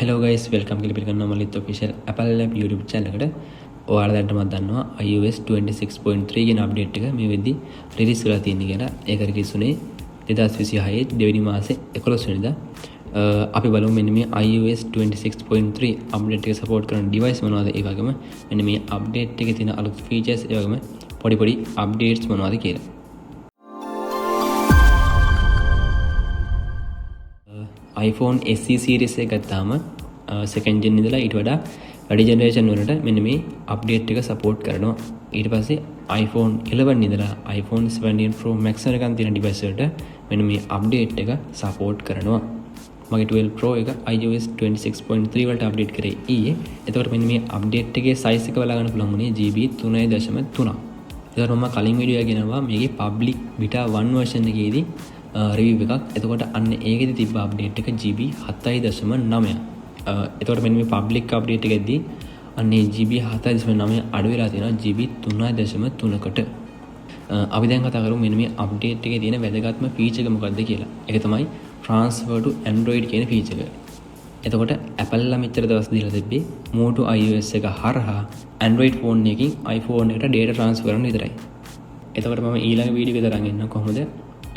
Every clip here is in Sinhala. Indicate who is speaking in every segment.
Speaker 1: හෙලෝ ගයිස් වෙල්කම් කියලා පිළිගන්නවා Malith official Apple Lab YouTube channel එකට. ඔයාලා දැනටමත් දන්නවා iOS 26.3 කියන අප්ඩේට් එක මේ වෙද්දි රිලීස් කරලා තියෙන කියලා. ඒක රිලීස් වුණේ 2026 දෙවෙනි මාසේ 11 වෙනිදා. අපි බලමු මෙන්න මේ iOS 26.3 අප්ඩේට් එක සපෝට් කරන device මොනවද, ඒ වගේම මෙන්න මේ අප්ඩේට් එකේ තියෙන අලුත් features, ඒ වගේම පොඩි updates මොනවද කියලා. iPhone SE series එක ගත්තාම second gen ඉඳලා ඊට වඩා වැඩි generation වලට මෙන්න මේ update එක support කරනවා. ඊට පස්සේ iPhone 11 ඉඳලා iPhone 17 Pro Max එකන් තියෙන device වලට මෙන්න මේ update එක support කරනවා. මගේ 12 Pro එක iOS 26.3 වලට update කරේ ඊයේ. එතකොට මෙන්න මේ update එකේ size එක බලා ගන්න පුළුවන් වුණේ GB 3.3. එතකොට මම කලින් වීඩියෝ එක ගෙනවා මේකේ public beta 1 version එකේදී රිවිව් එකක්. එතකොට අන්න ඒකෙදි තිබ්බ අප්ඩේට් එක GB 7.9. එතකොට මෙන්න මේ පබ්ලික් අප්ඩේට් එකෙදී අන්න ඒ GB 7.9 අඩු වෙලා තියෙනවා GB 3.3කට. අපි දැන් කතා කරමු මෙන්න මේ අප්ඩේට් එකේ තියෙන වැදගත්ම ෆීචර් එක මොකක්ද කියලා. ඒක තමයි transfer to Android කියන ෆීචර් එක. එතකොට Apple ලා මෙච්චර දවස් දීලා තිබ්බේ move to iOS එක හරහා Android phone එකකින් iPhone එකට data transfer කරන්න විතරයි. එතකොට මම ඊළඟ වීඩියෝ එක තරන් එන්න කොහොමද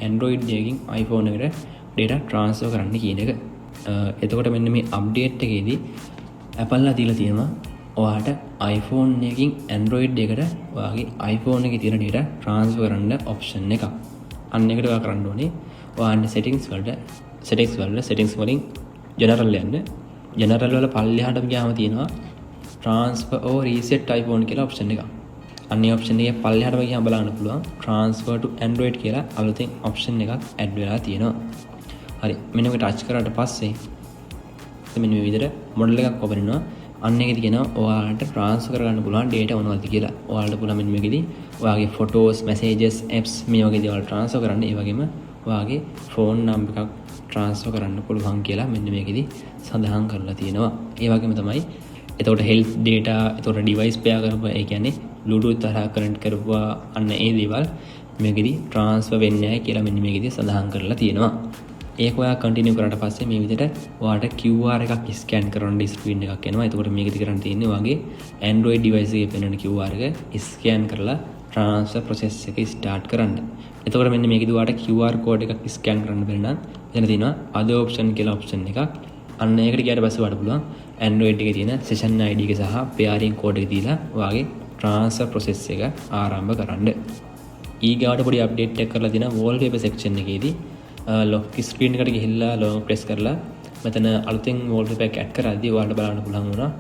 Speaker 1: Android එකකින් iPhone එකට data transfer කරන්න කියන එක. එතකොට මෙන්න මේ අප්ඩේට් එකේදී Apple ලා දීලා තියෙනවා ඔයාට iPhone එකකින් Android එකට ඔයාගේ iPhone එකේ තියෙන data transfer කරන්න option එකක්. අන්න එකට ඔයා කරන්න ඕනේ ඔයාගේ settings වලින් general යන්න. general වල පල්ලෙහාට ගියාම තියෙනවා transfer or reset iPhone කියලා option එකක්. අන්නේ ඔප්ෂන් එකේ පල්ලෙහාට ගියාම බලන්න පුළුවන් transfer to Android කියලා අලුතෙන් ඔප්ෂන් එකක් ඇඩ් වෙලා තියෙනවා. හරි, මෙන්න මේක ටච් කරාට පස්සේ මෙන්න මේ විදිහට මොඩල් එකක් ඕපන් වෙනවා. අන්න ඒකෙදි කියනවා ඔයාලට transfer කරගන්න පුළුවන් data මොනවද කියලා. ඔයාලට පුළුවන් මෙන්න මේකෙදි ඔයාගේ photos, messages, apps මේ වගේ දේවල් transfer කරන්න. ඒ වගේම ඔයාගේ phone number එකක් transfer කරන්න පුළුවන් කියලා මෙන්න මේකෙදි සඳහන් කරලා තියෙනවා. ඒ වගේම තමයි එතකොට health data, එතකොට device pair කරපුවා, ඒ කියන්නේ Bluetooth තරහා connect කරපුවා, අන්න ඒ දේවල් මේකෙදි transfer වෙන්නේ නැහැ කියලා මෙන්න මේකෙදි සඳහන් කරලා තියෙනවා. ඒක ඔයා continue කරාට පස්සේ මේ විදිහට ඔයාට QR එකක් scan කරන්න screen එකක් එනවා. එතකොට මේකෙදි කරන්න තියෙන්නේ ඔයාගේ Android device එකේ පෙනෙන QR එක scan කරලා transfer process එක start කරන්න. එතකොට මෙන්න මේකෙදි ඔයාට QR code එකක් scan කරන්න බැරි නම් එතන තියෙනවා other option කියලා option එකක්. අන්න ඒකට ගියාට පස්සේ ඔයාලට පුළුවන් Android එකේ තියෙන session ID එක සහ pairing code එක දීලා ඔයාගේ transfer process එක ආරම්භ කරන්න. ඊගාවට පොඩි update එකක් කරලා තියෙනවා wallpaper section එකේදී. lock screen එකට ගිහිල්ලා long press කරලා මෙතන අලුතෙන් wallpaper එකක් add කරද්දී ඔයාලට බලන්න පුළුවන් වුණා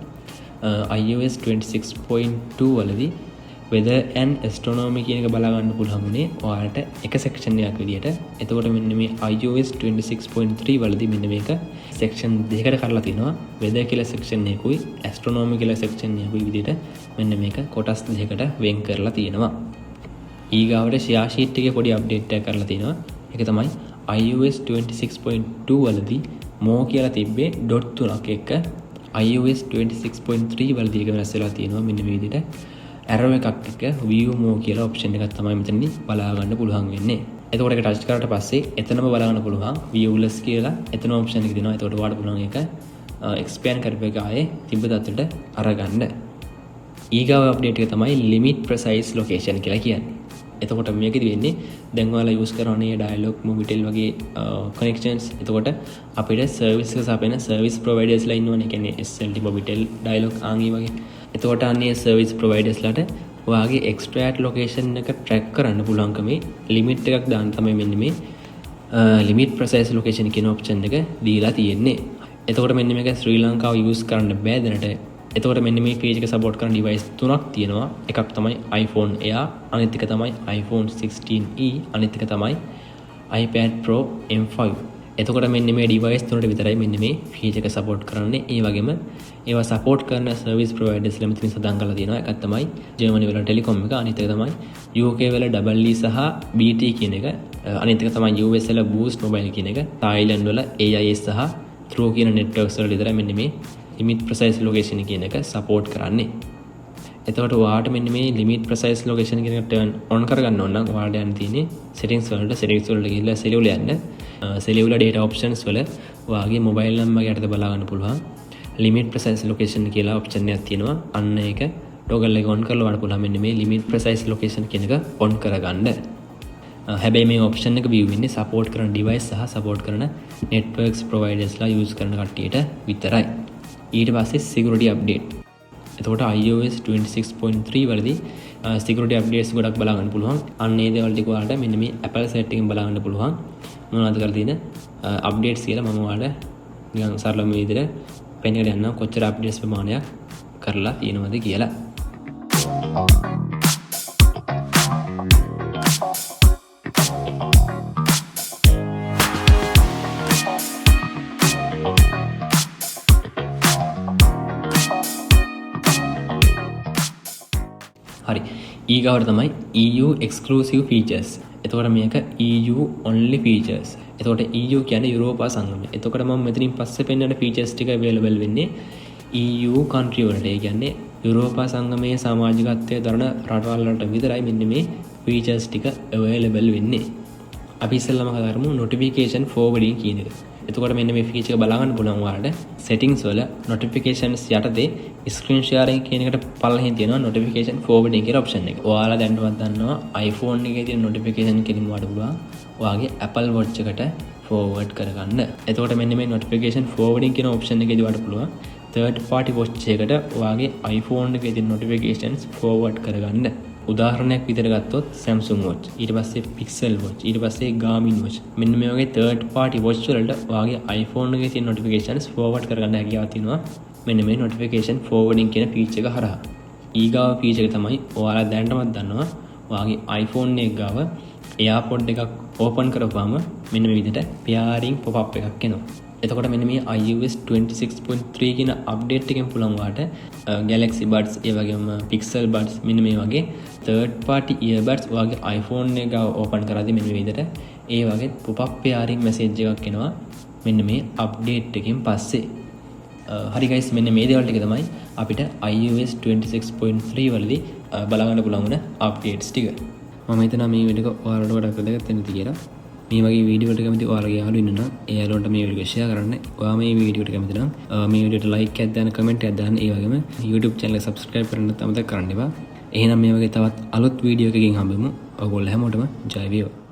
Speaker 1: iOS 26.2 වලදී weather and astronomy කියන එක බලා ගන්න පුළුවන් උනේ ඔයාලට එක section එකක් විදියට. එතකොට මෙන්න මේ iOS 26.3 වලදී මෙන්න මේක section දෙකකට කඩලා තිනවා. weather කියලා section එකකුයි astronomy කියලා section එකකුයි විදියට මෙන්න මේක කොටස් දෙකකට වෙන් කරලා තියෙනවා. ඊගාවට share sheet එකේ පොඩි update එකක් කරලා තිනවා. ඒක තමයි iOS 26.2 වලදී more කියලා තිබ්බේ dot 3ක් එක්ක iOS 26.3 වලදී ඒක වෙනස් වෙලා තියෙනවා. මෙන්න මේ විදියට arrow එකක් එක්ක view more කියලා option එකක් තමයි මෙතනදී බලා ගන්න පුළුවන් වෙන්නේ. එතකොට ඒක ටච් කරාට පස්සේ එතනම බලා ගන්න පුළුවන් viewless කියලා එතන option එක දෙනවා. එතකොට ඔයාලට පුළුවන් ඒක expand කරපු එක ආයේ තිබ්බ තත්ත්වයට අරගන්න. ඊගාව අප්ඩේට් එක තමයි limit precise location කියලා කියන්නේ. එතකොට මේකෙදි වෙන්නේ දැන් ඔයාලා use කරන්නේ dialog, mobitel වගේ connections. එතකොට අපිට service එක සපයන service providers ලා ඉන්නවනේ. කියන්නේ SLT, mobitel, dialog ආන්ගේ වගේ. එතකොට අන්නේ service providers ලාට ඔයාගේ extract location එක track කරන්න පුළුවන්කමේ limit එකක් දාන්න තමයි මෙන්න මේ limit precise location කියන option එක දීලා තියෙන්නේ. එතකොට මෙන්න මේක ශ්‍රී ලංකාව use කරන්න බෑ දැනට. එතකොට මෙන්න මේ feature එක support කරන device තුනක් තියෙනවා. එකක් තමයි iPhone Air, අනිත් එක තමයි iPhone 16e, අනිත් එක තමයි iPad Pro M5. එතකොට මෙන්න මේ device තුනට විතරයි මෙන්න මේ feature එක support කරන්නේ. ඒ වගේම ඒවා support කරන service providers ලා මෙතන සඳහන් කරලා තියෙනවා. එකක් තමයි Germany වල Telecom එක, අනිත් එක තමයි UK වල EE සහ BT කියන එක, අනිත් එක තමයි US වල Boost Mobile කියන එක, Thailand වල AIS සහ True කියන networks වල විතරයි මෙන්න මේ limit precise location කියන එක support කරන්නේ. එතකොට ඔයාට මෙන්න මේ limit precise location කියන එක turn on කරගන්න ඕන නම් ඔයාලට යන්න තියෙන්නේ settings වලට ගිහිල්ලා cellular යන්න. cellular data options වල ඔයාගේ mobile number එක යටතේ බලා ගන්න පුළුවන් limit precise location කියලා option එකක් තියෙනවා. අන්න ඒක toggle එක on කරලා වඩ පුළුවන්. මෙන්න මේ limit precise location කියන එක on කරගන්න. හැබැයි මේ option එක view වෙන්නේ support කරන device සහ support කරන networks providers ලා use කරන කට්ටියට විතරයි. ඊට පස්සේ security update. එතකොට iOS 26.3 වලදී security updates ගොඩක් බලා ගන්න පුළුවන්. අන්න ඒ දේවල් ටික ඔයාලට මෙන්න මේ Apple site එකෙන් බලා ගන්න පුළුවන්. මොනවද කරලා තියෙන updates කියලා මම ඔයාලට නිකන් සරලම විදිහට පෙන්නගෙන යනවා කොච්චර updates ප්‍රමාණයක් කරලා තියෙනවද කියලා. හරි ඊගාවට තමයි EU exclusive features. එතකොට මේක EU only features. එතකොට EU කියන්නේ යුරෝපා සංගමය. එතකොට මම මෙතනින් පස්සේ පෙන්වන features ටික available වෙන්නේ EU country වලට. ඒ කියන්නේ යුරෝපා සංගමයේ සමාජිකත්වයේ දරන රටවල් වලට විතරයි මෙන්න මේ features ටික available වෙන්නේ. අපි ඉස්සෙල්ලාම කතා කරමු notification forwarding කියන එක. එතකොට මෙන්න මේ feature එක බලා ගන්න පුළුවන් ඔයාලට settings වල notifications යටතේ screen sharing කියන එකට පල්ලෙහින් තියෙනවා notification forwarding කියලා option එක. ඔයාලා දැනටවත් දන්නවා iPhone එකේ තියෙන notification කෙලින්ම වඩ පුළුවන් ඔයාගේ Apple Watch එකට forward කරගන්න. එතකොට මෙන්න මේ notification forwarding කියන option එකේදී වඩ පුළුවන් third party watch එකට ඔයාගේ iPhone එකේ තියෙන notifications forward කරගන්න. උදාහරණයක් විදිහට ගත්තොත් Samsung watch, ඊට පස්සේ Pixel watch, ඊට පස්සේ Garmin watch. මෙන්න මේ වගේ third party watch වලට ඔයාගේ iPhone එකේ තියෙන notifications forward කරගන්න හැකියාවක් තියෙනවා. මෙන්න මේ notification forwarding කියන feature එක හරහා. ඊගාව feature එක තමයි ඔයාලා දැනටමත් දන්නවා ඔයාගේ iPhone එක ගාව AirPod එකක් open කරපුවාම මෙන්න මේ විදිහට pairing pop-up එකක් එනවා. එතකොට මෙන්න මේ iOS 26.3 කියන අප්ඩේට් එකෙන් පුළුවන් වාට Galaxy Buds ඒ වගේම Pixel Buds මෙන්න මේ වගේ third party earbuds ඔයාගේ iPhone එක ගාව open කරද්දී මෙන්න මේ විදිහට ඒ වගේ pop-up pairing message එකක් එනවා මෙන්න මේ අප්ඩේට් එකෙන් පස්සේ. හරි guys මෙන්න මේ දේවල් ටික තමයි අපිට iOS 26.3 වලදී බලා ගන්න පුළුවන් වුණ අප්ඩේට්ස් ටික. මම හිතනවා මේ වීඩියෝ එක ඔයාලට වඩා වැදගත් වෙන්න කියලා. මේ වගේ වීඩියෝ වලට කැමති ඔයාලගේ යාළුවෝ ඉන්නවා නම් ඒ යාළුවන්ට මේ වීඩියෝ එක share කරන්න. ඔයා මේ වීඩියෝ එකට කැමති නම් මේ වීඩියෝට like එකක් දාන්න, comment එකක් දාන්න. ඒ වගේම YouTube channel එක subscribe කරන්න අමතක කරන්න එපා. එහෙනම් මේ වගේ තවත් අලුත් වීඩියෝ එකකින් හම්බෙමු. ඔයගොල්ලෝ හැමෝටම ජය වේවා.